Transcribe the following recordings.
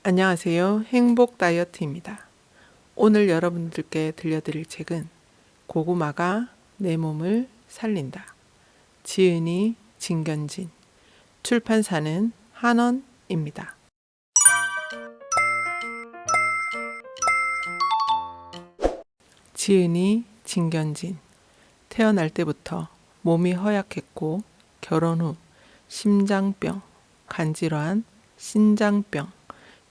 안녕하세요. 행복 다이어트입니다. 오늘 여러분들께 들려드릴 책은 고구마가 내 몸을 살린다. 지은이 진견진, 출판사는 한원입니다. 지은이 진견진, 태어날 때부터 몸이 허약했고 결혼 후 심장병, 간질환, 신장병,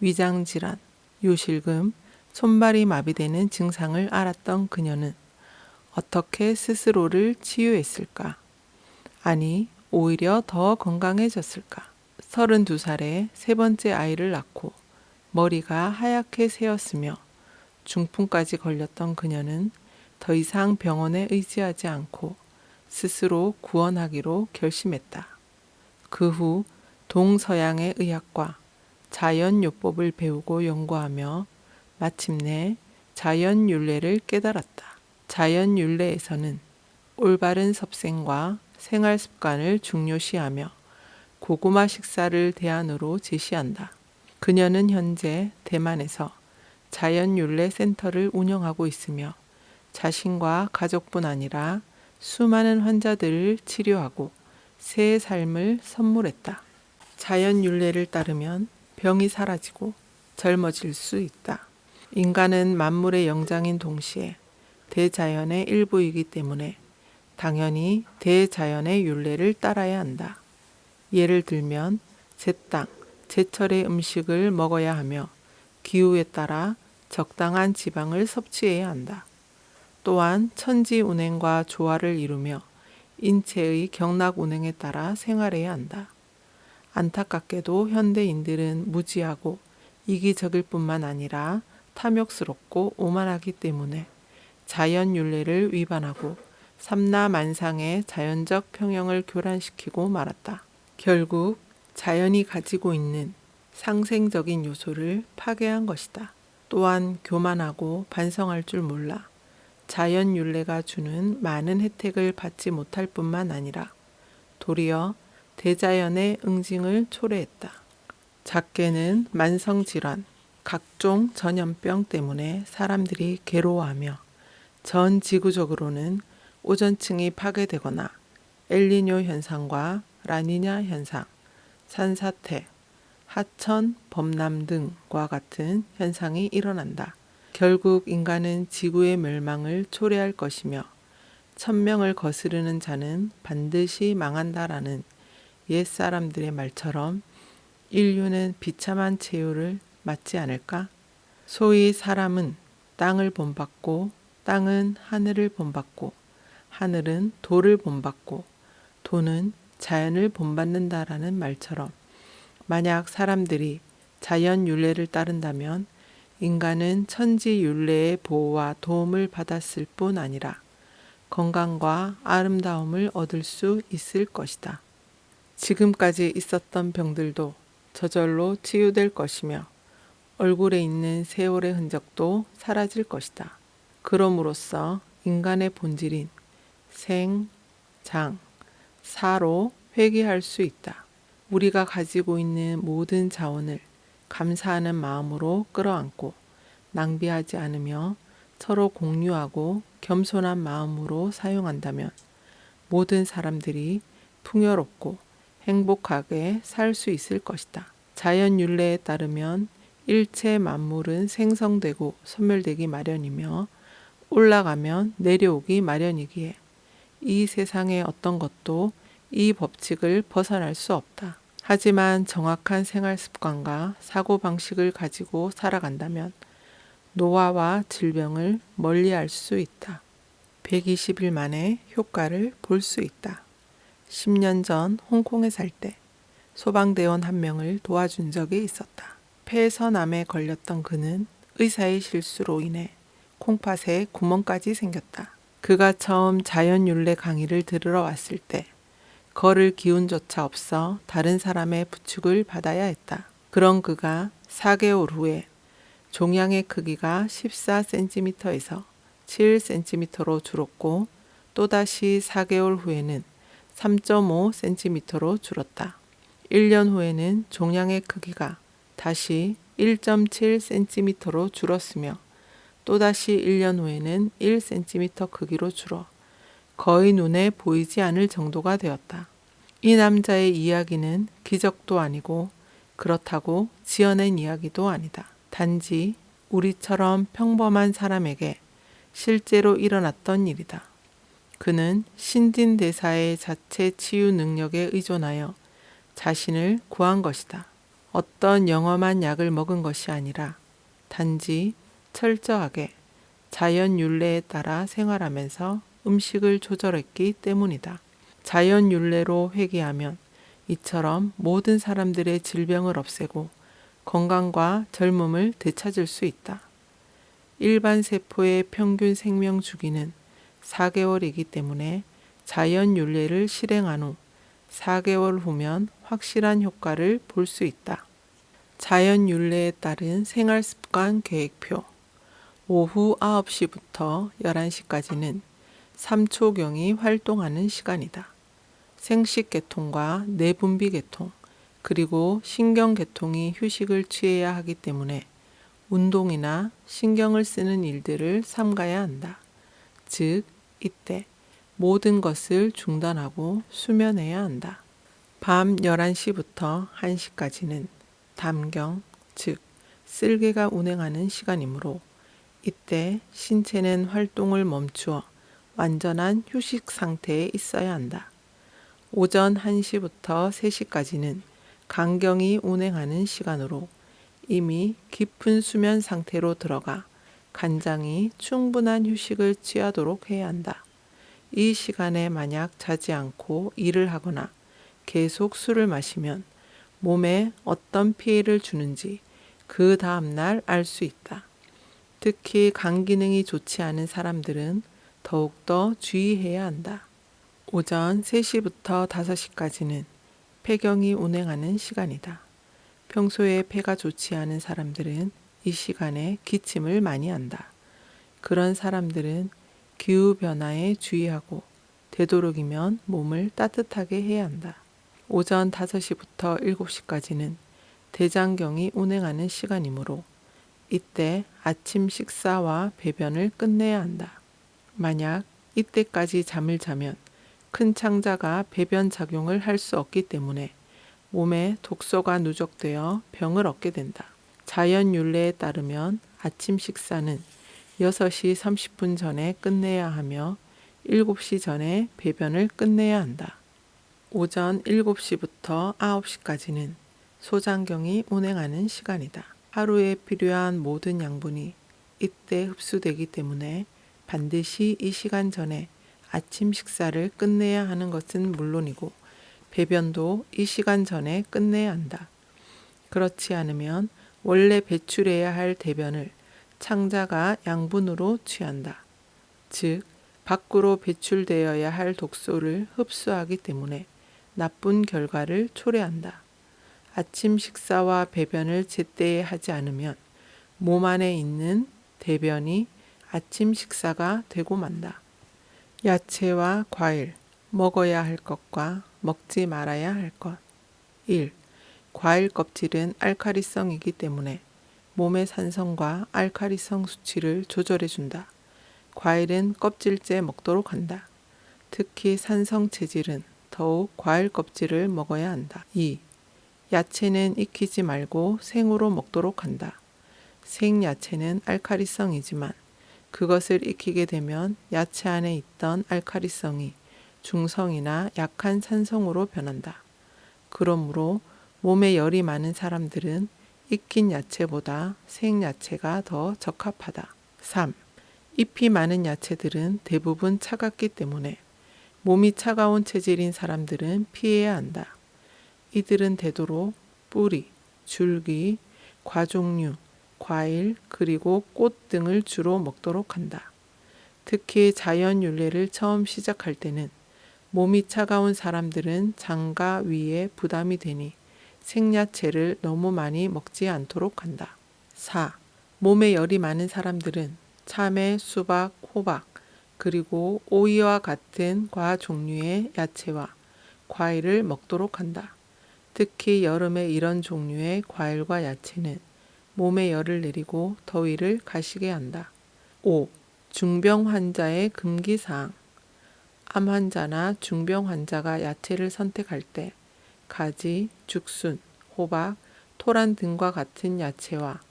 위장질환, 요실금, 손발이 마비되는 증상을 앓았던 그녀는 어떻게 스스로를 치유했을까? 아니, 오히려 더 건강해졌을까? 32살에 세 번째 아이를 낳고 머리가 하얗게 새었으며 중풍까지 걸렸던 그녀는 더 이상 병원에 의지하지 않고 스스로 구원하기로 결심했다. 그 후 동서양의 의학과 자연요법을 배우고 연구하며 마침내 자연윤례를 깨달았다. 자연윤례에서는 올바른 섭생과 생활습관을 중요시하며 고구마 식사를 대안으로 제시한다. 그녀는 현재 대만에서 자연윤례 센터를 운영하고 있으며 자신과 가족뿐 아니라 수많은 환자들을 치료하고 새 삶을 선물했다. 자연윤례를 따르면 병이 사라지고 젊어질 수 있다. 인간은 만물의 영장인 동시에 대자연의 일부이기 때문에 당연히 대자연의 윤례를 따라야 한다. 예를 들면 제땅, 제철의 음식을 먹어야 하며 기후에 따라 적당한 지방을 섭취해야 한다. 또한 천지 운행과 조화를 이루며 인체의 경락 운행에 따라 생활해야 한다. 안타깝게도 현대인들은 무지하고 이기적일 뿐만 아니라 탐욕스럽고 오만하기 때문에 자연윤례를 위반하고 삼라만상의 자연적 평형을 교란시키고 말았다. 결국 자연이 가지고 있는 상생적인 요소를 파괴한 것이다. 또한 교만하고 반성할 줄 몰라 자연윤례가 주는 많은 혜택을 받지 못할 뿐만 아니라 도리어 대자연의 응징을 초래했다. 작게는 만성질환, 각종 전염병 때문에 사람들이 괴로워하며 전 지구적으로는 오존층이 파괴되거나 엘니뇨 현상과 라니냐 현상, 산사태, 하천, 범람 등과 같은 현상이 일어난다. 결국 인간은 지구의 멸망을 초래할 것이며 천명을 거스르는 자는 반드시 망한다라는 옛사람들의 말처럼 인류는 비참한 최후를 맞지 않을까? 소위 사람은 땅을 본받고 땅은 하늘을 본받고 하늘은 도를 본받고 도는 자연을 본받는다라는 말처럼 만약 사람들이 자연윤례를 따른다면 인간은 천지윤례의 보호와 도움을 받았을 뿐 아니라 건강과 아름다움을 얻을 수 있을 것이다. 지금까지 있었던 병들도 저절로 치유될 것이며 얼굴에 있는 세월의 흔적도 사라질 것이다. 그럼으로써 인간의 본질인 생, 장, 사로 회귀할 수 있다. 우리가 가지고 있는 모든 자원을 감사하는 마음으로 끌어안고 낭비하지 않으며 서로 공유하고 겸손한 마음으로 사용한다면 모든 사람들이 풍요롭고 행복하게 살 수 있을 것이다. 자연윤례에 따르면 일체 만물은 생성되고 소멸되기 마련이며 올라가면 내려오기 마련이기에 이 세상의 어떤 것도 이 법칙을 벗어날 수 없다. 하지만 정확한 생활 습관과 사고방식을 가지고 살아간다면 노화와 질병을 멀리할 수 있다. 120일 만에 효과를 볼 수 있다. 10년 전 홍콩에 살 때 소방대원 한 명을 도와준 적이 있었다. 폐선암에 걸렸던 그는 의사의 실수로 인해 콩팥에 구멍까지 생겼다. 그가 처음 자연윤례 강의를 들으러 왔을 때 걸을 기운조차 없어 다른 사람의 부축을 받아야 했다. 그런 그가 4개월 후에 종양의 크기가 14cm에서 7cm로 줄었고 또다시 4개월 후에는 3.5cm로 줄었다. 1년 후에는 종양의 크기가 다시 1.7cm로 줄었으며 또다시 1년 후에는 1cm 크기로 줄어 거의 눈에 보이지 않을 정도가 되었다. 이 남자의 이야기는 기적도 아니고 그렇다고 지어낸 이야기도 아니다. 단지 우리처럼 평범한 사람에게 실제로 일어났던 일이다. 그는 신진대사의 자체 치유 능력에 의존하여 자신을 구한 것이다. 어떤 영험한 약을 먹은 것이 아니라 단지 철저하게 자연 윤례에 따라 생활하면서 음식을 조절했기 때문이다. 자연 윤례로 회귀하면 이처럼 모든 사람들의 질병을 없애고 건강과 젊음을 되찾을 수 있다. 일반 세포의 평균 생명 주기는 4개월이기 때문에 자연 윤례를 실행한 후 4개월 후면 확실한 효과를 볼 수 있다. 자연 윤례에 따른 생활습관 계획표. 오후 9시부터 11시까지는 3초경이 활동하는 시간이다. 생식계통과 내분비계통, 그리고 신경계통이 휴식을 취해야 하기 때문에 운동이나 신경을 쓰는 일들을 삼가야 한다. 즉, 이때 모든 것을 중단하고 수면해야 한다. 밤 11시부터 1시까지는 담경, 즉 쓸개가 운행하는 시간이므로 이때 신체는 활동을 멈추어 완전한 휴식 상태에 있어야 한다. 오전 1시부터 3시까지는 간경이 운행하는 시간으로 이미 깊은 수면 상태로 들어가 간장이 충분한 휴식을 취하도록 해야 한다. 이 시간에 만약 자지 않고 일을 하거나 계속 술을 마시면 몸에 어떤 피해를 주는지 그 다음날 알 수 있다. 특히 간 기능이 좋지 않은 사람들은 더욱더 주의해야 한다. 오전 3시부터 5시까지는 폐경이 운행하는 시간이다. 평소에 폐가 좋지 않은 사람들은 이 시간에 기침을 많이 한다. 그런 사람들은 기후변화에 주의하고 되도록이면 몸을 따뜻하게 해야 한다. 오전 5시부터 7시까지는 대장경이 운행하는 시간이므로 이때 아침 식사와 배변을 끝내야 한다. 만약 이때까지 잠을 자면 큰 창자가 배변 작용을 할 수 없기 때문에 몸에 독소가 누적되어 병을 얻게 된다. 자연 윤례에 따르면 아침 식사는 6시 30분 전에 끝내야 하며 7시 전에 배변을 끝내야 한다. 오전 7시부터 9시까지는 소장경이 운행하는 시간이다. 하루에 필요한 모든 양분이 이때 흡수되기 때문에 반드시 이 시간 전에 아침 식사를 끝내야 하는 것은 물론이고 배변도 이 시간 전에 끝내야 한다. 그렇지 않으면 원래 배출해야 할 대변을 창자가 양분으로 취한다. 즉, 밖으로 배출되어야 할 독소를 흡수하기 때문에 나쁜 결과를 초래한다. 아침 식사와 배변을 제때에 하지 않으면 몸 안에 있는 대변이 아침 식사가 되고 만다. 야채와 과일, 먹어야 할 것과 먹지 말아야 할 것. 1. 과일 껍질은 알칼리성이기 때문에 몸의 산성과 알칼리성 수치를 조절해준다. 과일은 껍질째 먹도록 한다. 특히 산성 체질은 더욱 과일 껍질을 먹어야 한다. 2. 야채는 익히지 말고 생으로 먹도록 한다. 생야채는 알칼리성이지만 그것을 익히게 되면 야채 안에 있던 알칼리성이 중성이나 약한 산성으로 변한다. 그러므로 몸에 열이 많은 사람들은 익힌 야채보다 생야채가 더 적합하다. 3. 잎이 많은 야채들은 대부분 차갑기 때문에 몸이 차가운 체질인 사람들은 피해야 한다. 이들은 되도록 뿌리, 줄기, 과종류, 과일, 그리고 꽃 등을 주로 먹도록 한다. 특히 자연 윤례를 처음 시작할 때는 몸이 차가운 사람들은 장과 위에 부담이 되니 생야채를 너무 많이 먹지 않도록 한다. 4. 몸에 열이 많은 사람들은 참외, 수박, 호박, 그리고 오이와 같은 과 종류의 야채와 과일을 먹도록 한다. 특히 여름에 이런 종류의 과일과 야채는 몸에 열을 내리고 더위를 가시게 한다. 5. 중병 환자의 금기사항. 암 환자나 중병 환자가 야채를 선택할 때 가지, 죽순, 호박, 토란 등과 같은 야채와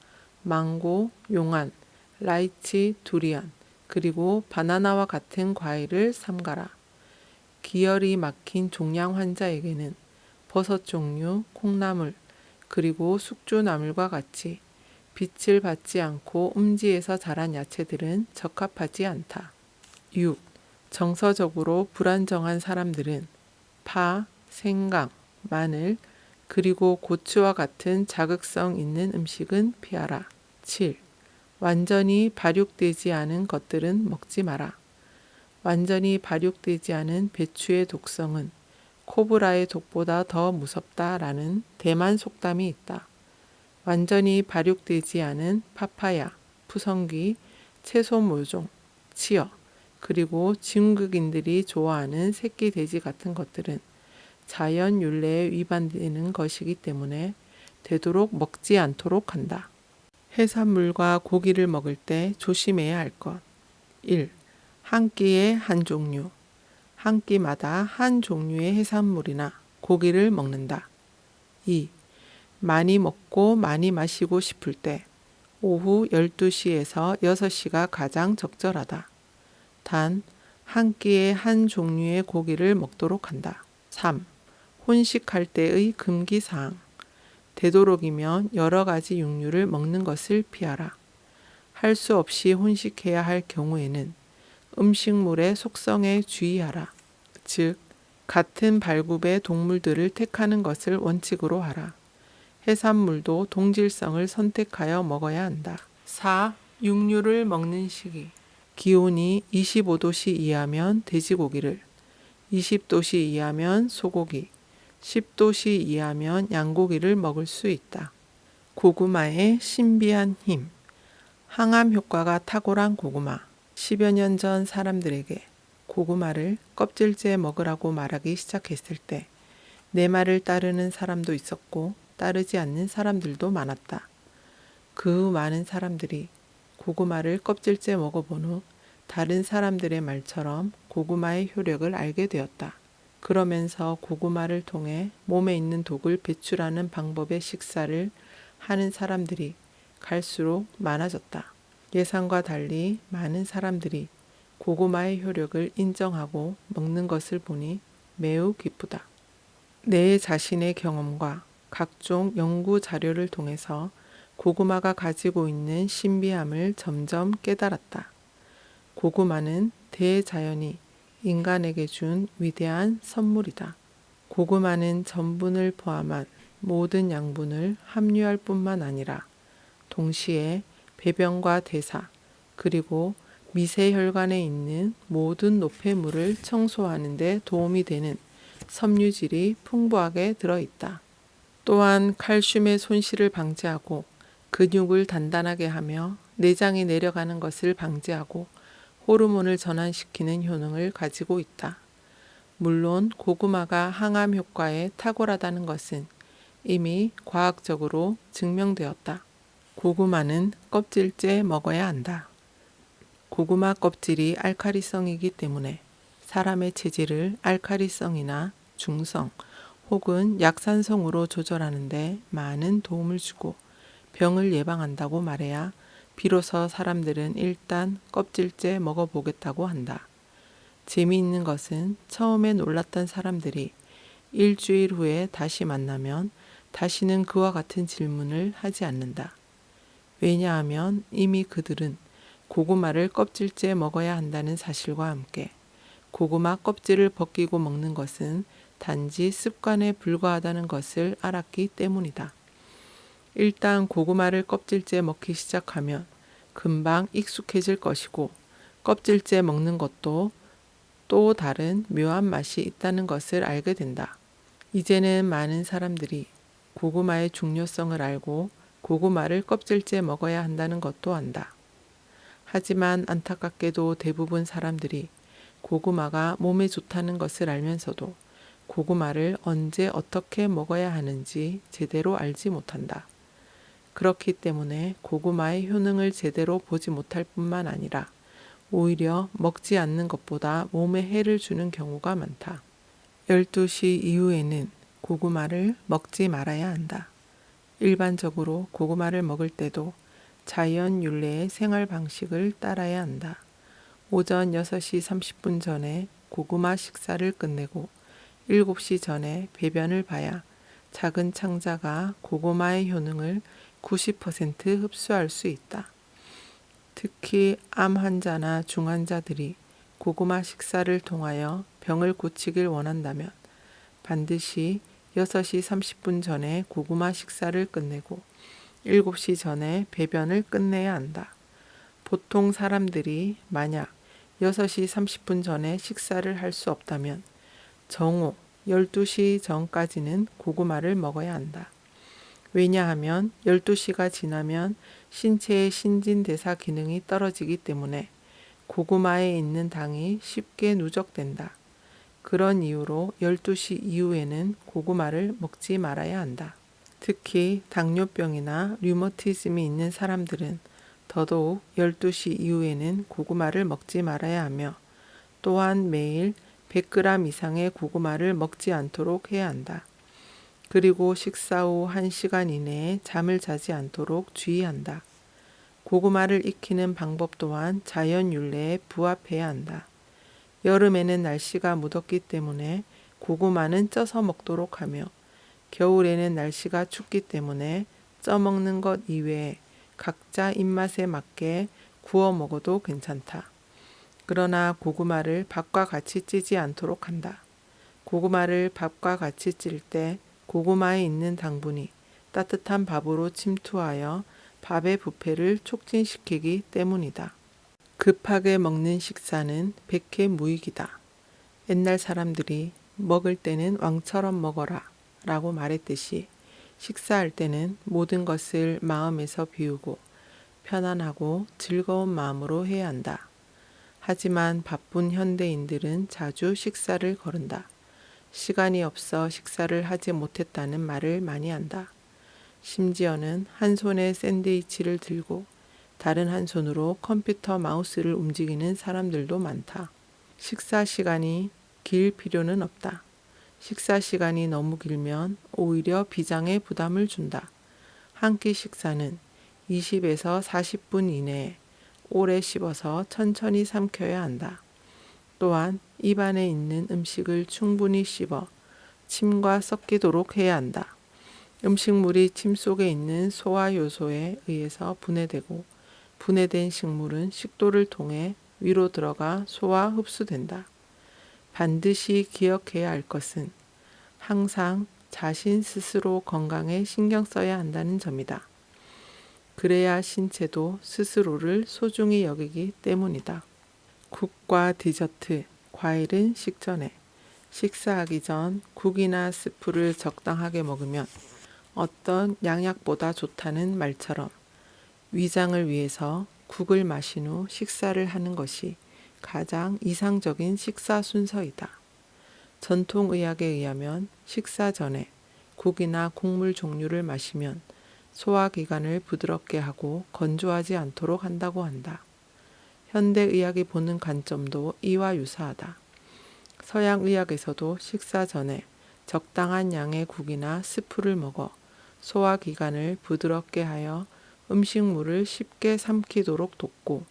망고, 용안, 라이치, 두리안, 그리고 바나나와 같은 과일을 삼가라. 기혈이 막힌 종양 환자에게는 버섯 종류, 콩나물, 그리고 숙주나물과 같이 빛을 받지 않고 음지에서 자란 야채들은 적합하지 않다. 6. 정서적으로 불안정한 사람들은 파, 생강, 마늘, 그리고 고추와 같은 자극성 있는 음식은 피하라. 7. 완전히 발육되지 않은 것들은 먹지 마라. 완전히 발육되지 않은 배추의 독성은 코브라의 독보다 더 무섭다라는 대만 속담이 있다. 완전히 발육되지 않은 파파야, 푸성귀, 채소 모종, 치어, 그리고 중국인들이 좋아하는 새끼 돼지 같은 것들은 자연 윤례에 위반되는 것이기 때문에 되도록 먹지 않도록 한다. 해산물과 고기를 먹을 때 조심해야 할 것. 1. 한 끼에 한 종류. 한 끼마다 한 종류의 해산물이나 고기를 먹는다. 2. 많이 먹고 많이 마시고 싶을 때 오후 12시에서 6시가 가장 적절하다. 단, 한 끼에 한 종류의 고기를 먹도록 한다. 3. 혼식할 때의 금기사항. 되도록이면 여러 가지 육류를 먹는 것을 피하라. 할 수 없이 혼식해야 할 경우에는 음식물의 속성에 주의하라. 즉, 같은 발굽의 동물들을 택하는 것을 원칙으로 하라. 해산물도 동질성을 선택하여 먹어야 한다. 4. 육류를 먹는 시기. 기온이 25도씨 이하면 돼지고기를, 20도씨 이하면 소고기, 10도씨 이하면 양고기를 먹을 수 있다. 고구마의 신비한 힘. 항암 효과가 탁월한 고구마. 10여 년 전 사람들에게 고구마를 껍질째 먹으라고 말하기 시작했을 때 내 말을 따르는 사람도 있었고 따르지 않는 사람들도 많았다. 그 많은 사람들이 고구마를 껍질째 먹어본 후 다른 사람들의 말처럼 고구마의 효력을 알게 되었다. 그러면서 고구마를 통해 몸에 있는 독을 배출하는 방법의 식사를 하는 사람들이 갈수록 많아졌다. 예상과 달리 많은 사람들이 고구마의 효력을 인정하고 먹는 것을 보니 매우 기쁘다. 내 자신의 경험과 각종 연구 자료를 통해서 고구마가 가지고 있는 신비함을 점점 깨달았다. 고구마는 대자연이 인간에게 준 위대한 선물이다. 고구마는 전분을 포함한 모든 양분을 함유할 뿐만 아니라 동시에 배변과 대사, 그리고 미세혈관에 있는 모든 노폐물을 청소하는 데 도움이 되는 섬유질이 풍부하게 들어있다. 또한 칼슘의 손실을 방지하고 근육을 단단하게 하며 내장이 내려가는 것을 방지하고 호르몬을 전환시키는 효능을 가지고 있다. 물론 고구마가 항암 효과에 탁월하다는 것은 이미 과학적으로 증명되었다. 고구마는 껍질째 먹어야 한다. 고구마 껍질이 알칼리성이기 때문에 사람의 체질을 알칼리성이나 중성 혹은 약산성으로 조절하는 데 많은 도움을 주고 병을 예방한다고 말해야 비로소 사람들은 일단 껍질째 먹어보겠다고 한다. 재미있는 것은 처음에 놀랐던 사람들이 일주일 후에 다시 만나면 다시는 그와 같은 질문을 하지 않는다. 왜냐하면 이미 그들은 고구마를 껍질째 먹어야 한다는 사실과 함께 고구마 껍질을 벗기고 먹는 것은 단지 습관에 불과하다는 것을 알았기 때문이다. 일단 고구마를 껍질째 먹기 시작하면 금방 익숙해질 것이고 껍질째 먹는 것도 또 다른 묘한 맛이 있다는 것을 알게 된다. 이제는 많은 사람들이 고구마의 중요성을 알고 고구마를 껍질째 먹어야 한다는 것도 안다. 하지만 안타깝게도 대부분 사람들이 고구마가 몸에 좋다는 것을 알면서도 고구마를 언제 어떻게 먹어야 하는지 제대로 알지 못한다. 그렇기 때문에 고구마의 효능을 제대로 보지 못할 뿐만 아니라 오히려 먹지 않는 것보다 몸에 해를 주는 경우가 많다. 12시 이후에는 고구마를 먹지 말아야 한다. 일반적으로 고구마를 먹을 때도 자연 율례의 생활 방식을 따라야 한다. 오전 6시 30분 전에 고구마 식사를 끝내고 7시 전에 배변을 봐야 작은 창자가 고구마의 효능을 90% 흡수할 수 있다. 특히 암 환자나 중환자들이 고구마 식사를 통하여 병을 고치길 원한다면 반드시 6시 30분 전에 고구마 식사를 끝내고 7시 전에 배변을 끝내야 한다. 보통 사람들이 만약 6시 30분 전에 식사를 할 수 없다면 정오 12시 전까지는 고구마를 먹어야 한다. 왜냐하면 12시가 지나면 신체의 신진대사 기능이 떨어지기 때문에 고구마에 있는 당이 쉽게 누적된다. 그런 이유로 12시 이후에는 고구마를 먹지 말아야 한다. 특히 당뇨병이나 류머티즘이 있는 사람들은 더더욱 12시 이후에는 고구마를 먹지 말아야 하며 또한 매일 100g 이상의 고구마를 먹지 않도록 해야 한다. 그리고 식사 후 1시간 이내에 잠을 자지 않도록 주의한다. 고구마를 익히는 방법 또한 자연 율례에 부합해야 한다. 여름에는 날씨가 무덥기 때문에 고구마는 쪄서 먹도록 하며 겨울에는 날씨가 춥기 때문에 쪄 먹는 것 이외에 각자 입맛에 맞게 구워 먹어도 괜찮다. 그러나 고구마를 밥과 같이 찌지 않도록 한다. 고구마를 밥과 같이 찔 때 고구마에 있는 당분이 따뜻한 밥으로 침투하여 밥의 부패를 촉진시키기 때문이다. 급하게 먹는 식사는 백해무익이다. 옛날 사람들이 먹을 때는 왕처럼 먹어라 라고 말했듯이 식사할 때는 모든 것을 마음에서 비우고 편안하고 즐거운 마음으로 해야 한다. 하지만 바쁜 현대인들은 자주 식사를 거른다. 시간이 없어 식사를 하지 못했다는 말을 많이 한다. 심지어는 한 손에 샌드위치를 들고 다른 한 손으로 컴퓨터 마우스를 움직이는 사람들도 많다. 식사 시간이 길 필요는 없다. 식사 시간이 너무 길면 오히려 비장에 부담을 준다. 한 끼 식사는 20에서 40분 이내에 오래 씹어서 천천히 삼켜야 한다. 또한 입안에 있는 음식을 충분히 씹어 침과 섞이도록 해야 한다. 음식물이 침 속에 있는 소화 요소에 의해서 분해되고 분해된 식물은 식도를 통해 위로 들어가 소화 흡수된다. 반드시 기억해야 할 것은 항상 자신 스스로 건강에 신경 써야 한다는 점이다. 그래야 신체도 스스로를 소중히 여기기 때문이다. 국과 디저트, 과일은 식전에, 식사하기 전 국이나 스프를 적당하게 먹으면 어떤 양약보다 좋다는 말처럼 위장을 위해서 국을 마신 후 식사를 하는 것이 가장 이상적인 식사 순서이다. 전통의학에 의하면 식사 전에 국이나 국물 종류를 마시면 소화기관을 부드럽게 하고 건조하지 않도록 한다고 한다. 현대의학이 보는 관점도 이와 유사하다. 서양의학에서도 식사 전에 적당한 양의 국이나 스프를 먹어 소화기관을 부드럽게 하여 음식물을 쉽게 삼키도록 돕고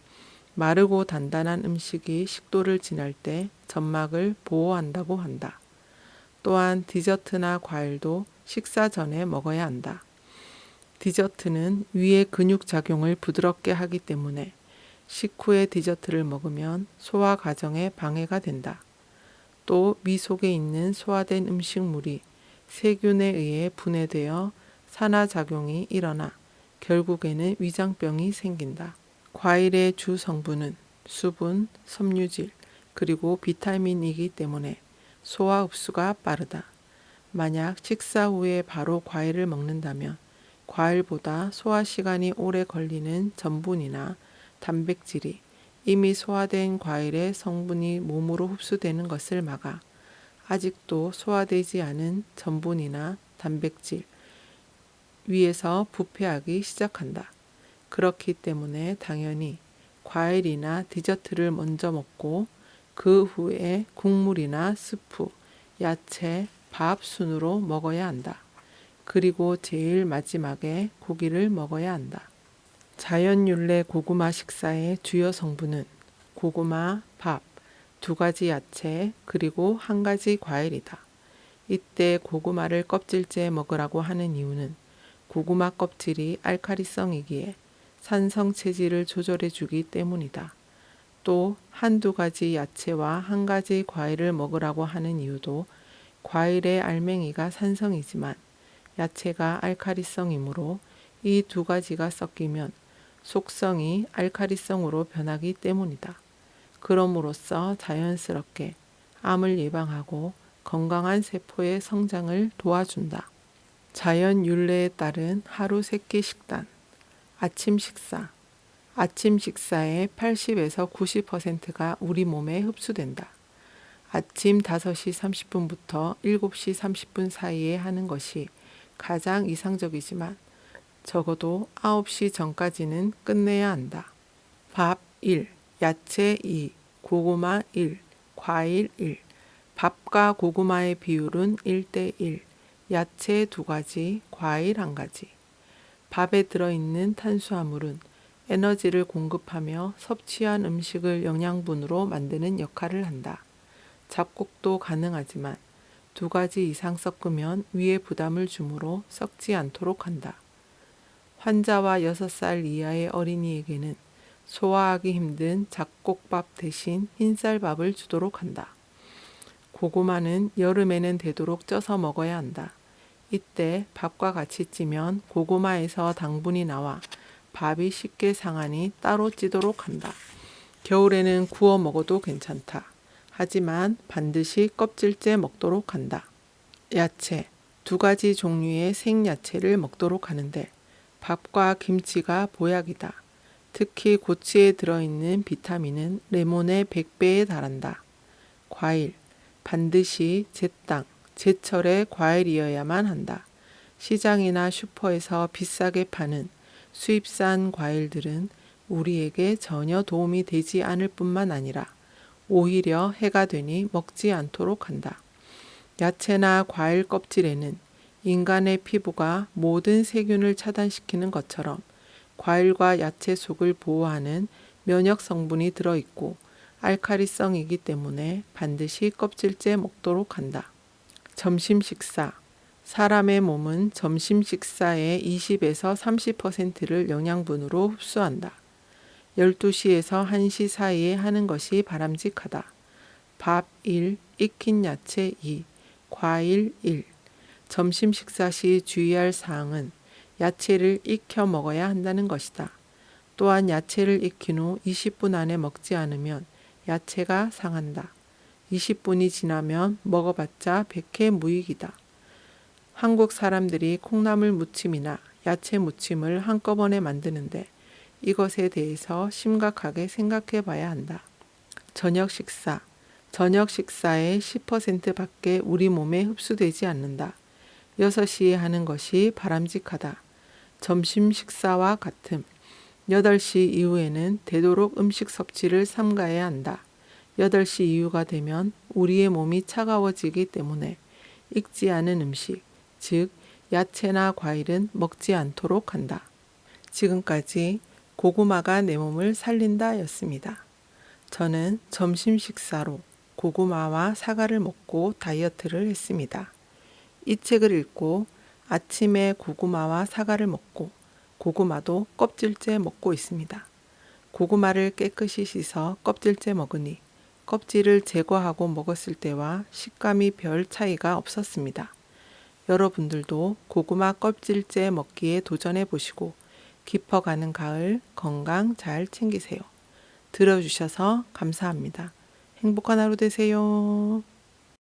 마르고 단단한 음식이 식도를 지날 때 점막을 보호한다고 한다. 또한 디저트나 과일도 식사 전에 먹어야 한다. 디저트는 위의 근육 작용을 부드럽게 하기 때문에 식후에 디저트를 먹으면 소화 과정에 방해가 된다. 또 위 속에 있는 소화된 음식물이 세균에 의해 분해되어 산화작용이 일어나 결국에는 위장병이 생긴다. 과일의 주 성분은 수분, 섬유질, 그리고 비타민이기 때문에 소화 흡수가 빠르다. 만약 식사 후에 바로 과일을 먹는다면 과일보다 소화 시간이 오래 걸리는 전분이나 단백질이 이미 소화된 과일의 성분이 몸으로 흡수되는 것을 막아 아직도 소화되지 않은 전분이나 단백질, 위에서 부패하기 시작한다. 그렇기 때문에 당연히 과일이나 디저트를 먼저 먹고 그 후에 국물이나 스프, 야채, 밥 순으로 먹어야 한다. 그리고 제일 마지막에 고기를 먹어야 한다. 자연윤례 고구마 식사의 주요 성분은 고구마, 밥, 2가지 야채, 그리고 1가지 과일이다. 이때 고구마를 껍질째 먹으라고 하는 이유는 고구마 껍질이 알칼리성이기에 산성 체질을 조절해 주기 때문이다. 또 1~2가지 야채와 1가지 과일을 먹으라고 하는 이유도 과일의 알맹이가 산성이지만 야채가 알칼리성이므로 이 2가지가 섞이면 속성이 알칼리성으로 변하기 때문이다. 그럼으로써 자연스럽게 암을 예방하고 건강한 세포의 성장을 도와준다. 자연윤례에 따른 하루 3끼 식단. 아침 식사. 아침 식사의 80에서 90%가 우리 몸에 흡수된다. 아침 5시 30분부터 7시 30분 사이에 하는 것이 가장 이상적이지만 적어도 9시 전까지는 끝내야 한다. 밥 1, 야채 2, 고구마 1, 과일 1. 밥과 고구마의 비율은 1:1, 야채 2가지, 과일 1가지. 밥에 들어있는 탄수화물은 에너지를 공급하며 섭취한 음식을 영양분으로 만드는 역할을 한다. 잡곡도 가능하지만 2가지 이상 섞으면 위에 부담을 주므로 섞지 않도록 한다. 환자와 6살 이하의 어린이에게는 소화하기 힘든 잡곡밥 대신 흰쌀밥을 주도록 한다. 고구마는 여름에는 되도록 쪄서 먹어야 한다. 이때 밥과 같이 찌면 고구마에서 당분이 나와 밥이 쉽게 상하니 따로 찌도록 한다. 겨울에는 구워 먹어도 괜찮다. 하지만 반드시 껍질째 먹도록 한다. 야채, 2가지 종류의 생야채를 먹도록 하는데 밥과 김치가 보약이다. 특히 고치에 들어있는 비타민은 레몬의 100배에 달한다. 과일, 반드시 제땅, 제철의 과일이어야만 한다. 시장이나 슈퍼에서 비싸게 파는 수입산 과일들은 우리에게 전혀 도움이 되지 않을 뿐만 아니라 오히려 해가 되니 먹지 않도록 한다. 야채나 과일 껍질에는 인간의 피부가 모든 세균을 차단시키는 것처럼 과일과 야채 속을 보호하는 면역 성분이 들어있고 알칼리성이기 때문에 반드시 껍질째 먹도록 한다. 점심 식사. 사람의 몸은 점심 식사의 20에서 30%를 영양분으로 흡수한다. 12시에서 1시 사이에 하는 것이 바람직하다. 밥 1, 익힌 야채 2, 과일 1. 점심 식사 시 주의할 사항은 야채를 익혀 먹어야 한다는 것이다. 또한 야채를 익힌 후 20분 안에 먹지 않으면 야채가 상한다. 20분이 지나면 먹어봤자 백해 무익이다. 한국 사람들이 콩나물 무침이나 야채 무침을 한꺼번에 만드는데 이것에 대해서 심각하게 생각해 봐야 한다. 저녁 식사. 저녁 식사의 10%밖에 우리 몸에 흡수되지 않는다. 6시에 하는 것이 바람직하다. 점심 식사와 같음. 8시 이후에는 되도록 음식 섭취를 삼가야 한다. 8시 이후가 되면 우리의 몸이 차가워지기 때문에 익지 않은 음식, 즉 야채나 과일은 먹지 않도록 한다. 지금까지 고구마가 내 몸을 살린다 였습니다. 저는 점심 식사로 고구마와 사과를 먹고 다이어트를 했습니다. 이 책을 읽고 아침에 고구마와 사과를 먹고 고구마도 껍질째 먹고 있습니다. 고구마를 깨끗이 씻어 껍질째 먹으니 껍질을 제거하고 먹었을 때와 식감이 별 차이가 없었습니다. 여러분들도 고구마 껍질째 먹기에 도전해 보시고 깊어가는 가을 건강 잘 챙기세요. 들어주셔서 감사합니다. 행복한 하루 되세요.